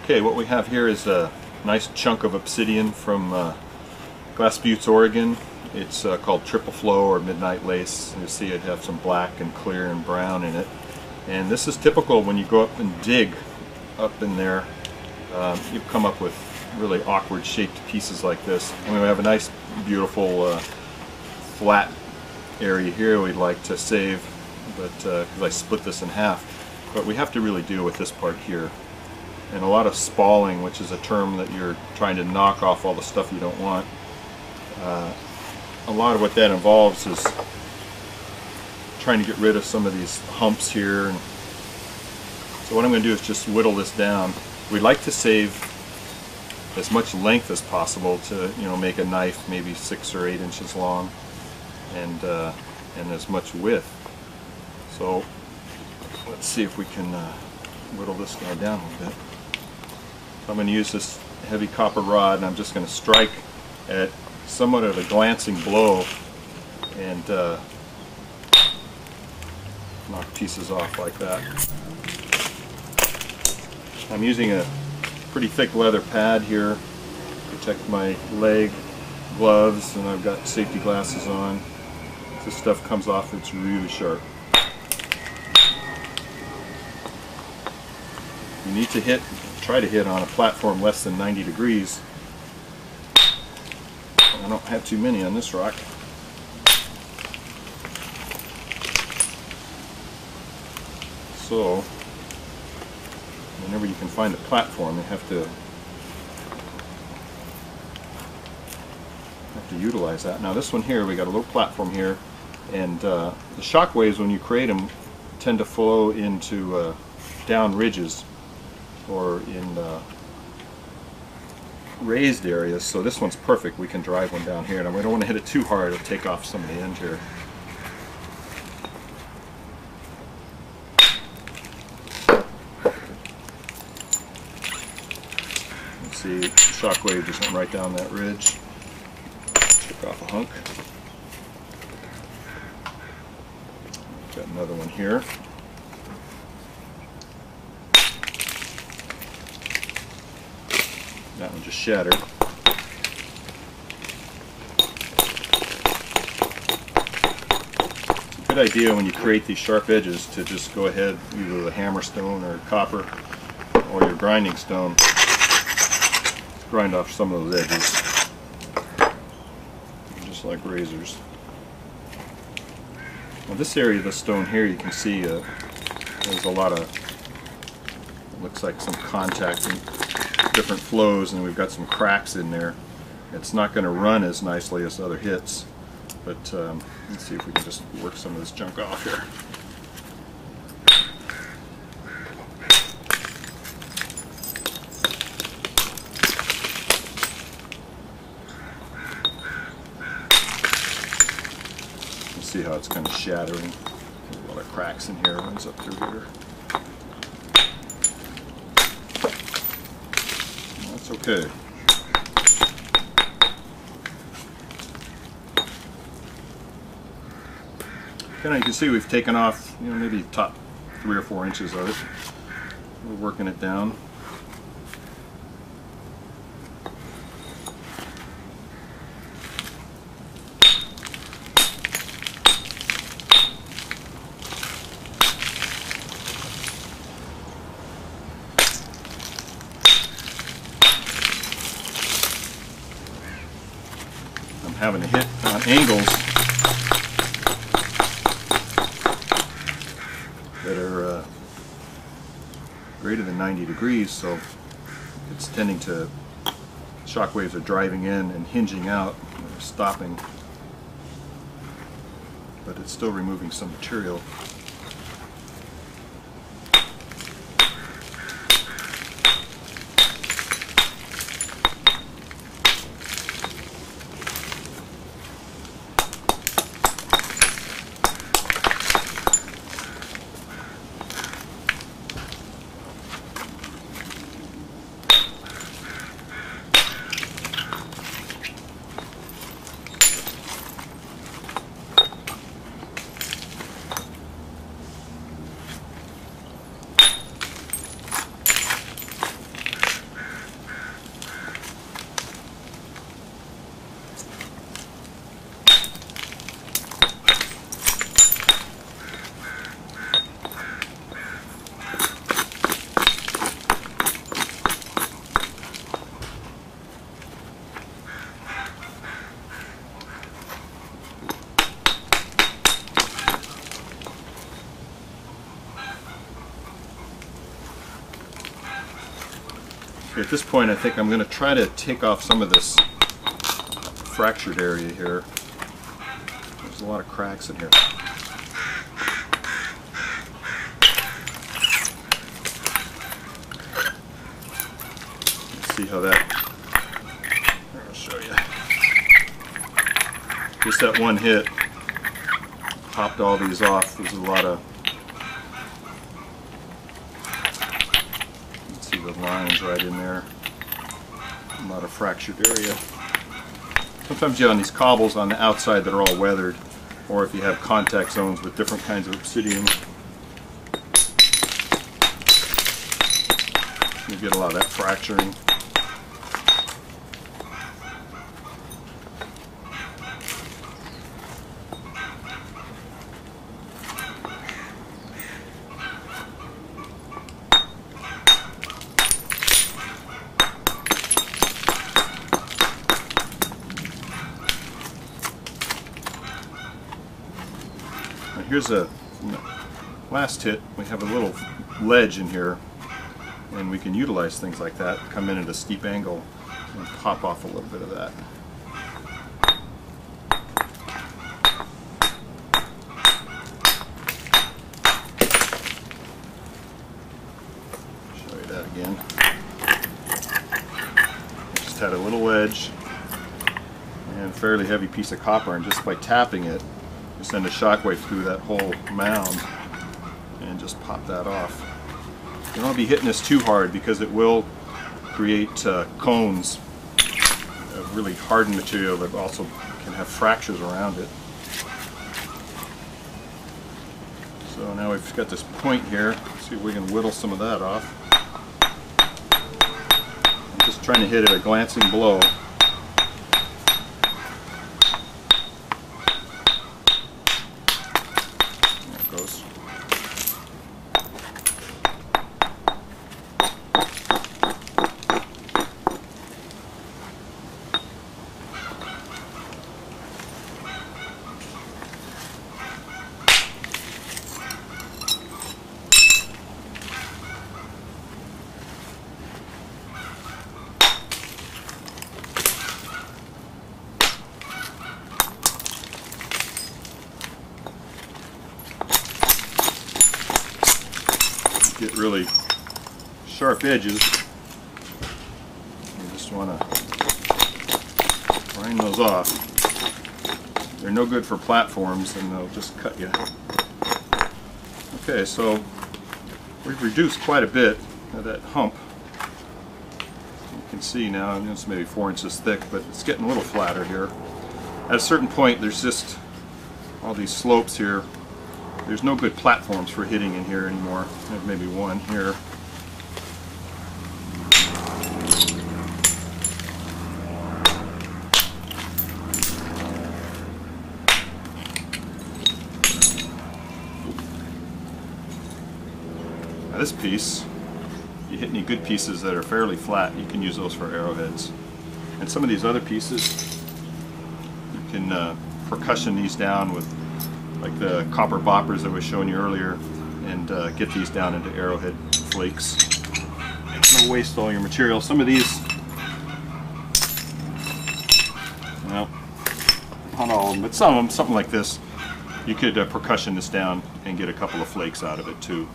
Okay, what we have here is a nice chunk of obsidian from Glass Buttes, Oregon. It's called Triple Flow or Midnight Lace. You see it have some black and clear and brown in it. And this is typical when you go up and dig up in there. You come up with really awkward shaped pieces like this. And we have a nice beautiful flat area here we'd like to save, but because I split this in half. But we have to really deal with this part here. And a lot of spalling, which is a term that you're trying to knock off all the stuff you don't want. A lot of what that involves is trying to get rid of some of these humps here. And so what I'm going to do is just whittle this down. We'd like to save as much length as possible to, make a knife maybe 6 or 8 inches long, and as much width. So let's see if we can whittle this guy down a little bit. So I'm going to use this heavy copper rod, and I'm just going to strike at somewhat of a glancing blow and knock pieces off like that. I'm using a pretty thick leather pad here to protect my leg, gloves, and I've got safety glasses on. If this stuff comes off, it's really sharp. You need to try to hit on a platform less than 90 degrees. I don't have too many on this rock. So, whenever you can find a platform, you have to utilize that. Now this one here, we got a little platform here, and the shock waves, when you create them, tend to flow into down ridges or in raised areas, so this one's perfect. We can drive one down here, and we don't want to hit it too hard. It'll take off some of the end here. Let's see, the shock wave just went right down that ridge. Took off a hunk. Got another one here. That one just shattered. It's a good idea when you create these sharp edges to just go ahead, either with a hammer stone or copper or your grinding stone, grind off some of those edges, just like razors. Now this area of the stone here, you can see there's a lot of, it looks like some contacting different flows, and we've got some cracks in there. It's not going to run as nicely as other hits, but let's see if we can just work some of this junk off here. You see how it's kind of shattering. There's a lot of cracks in here. It runs up through here. Okay. Now you can see we've taken off, maybe top 3 or 4 inches of it. We're working it down. Having to hit on angles that are greater than 90 degrees, so it's tending to, shock waves are driving in and hinging out, or stopping, but it's still removing some material. At this point, I think I'm going to try to take off some of this fractured area here. There's a lot of cracks in here. Let's see how that, I'll show you. Just that one hit popped all these off. There's a lot of, you can see the lines right in there. A lot of fractured area. Sometimes you have on these cobbles on the outside that are all weathered, or if you have contact zones with different kinds of obsidian, you get a lot of that fracturing. Here's a last hit. We have a little ledge in here, and we can utilize things like that, come in at a steep angle and pop off a little bit of that. Show you that again. Just had a little ledge and a fairly heavy piece of copper, and just by tapping it, send a shockwave through that whole mound and just pop that off. You don't want to be hitting this too hard because it will create cones of really hardened material that also can have fractures around it. So now we've got this point here. Let's see if we can whittle some of that off. I'm just trying to hit it a glancing blow. Get really sharp edges. You just want to grind those off. They're no good for platforms and they'll just cut you. Okay, so we've reduced quite a bit of that hump. You can see now, it's maybe 4 inches thick, but it's getting a little flatter here. At a certain point, there's just all these slopes here. There's no good platforms for hitting in here anymore. I have maybe one here. Now this piece, if you hit any good pieces that are fairly flat, you can use those for arrowheads. And some of these other pieces, you can percussion these down with like the copper boppers that I was showing you earlier, and get these down into arrowhead flakes. Don't waste all your material. Some of these, well, not all of them, but some of them, something like this, you could percussion this down and get a couple of flakes out of it too.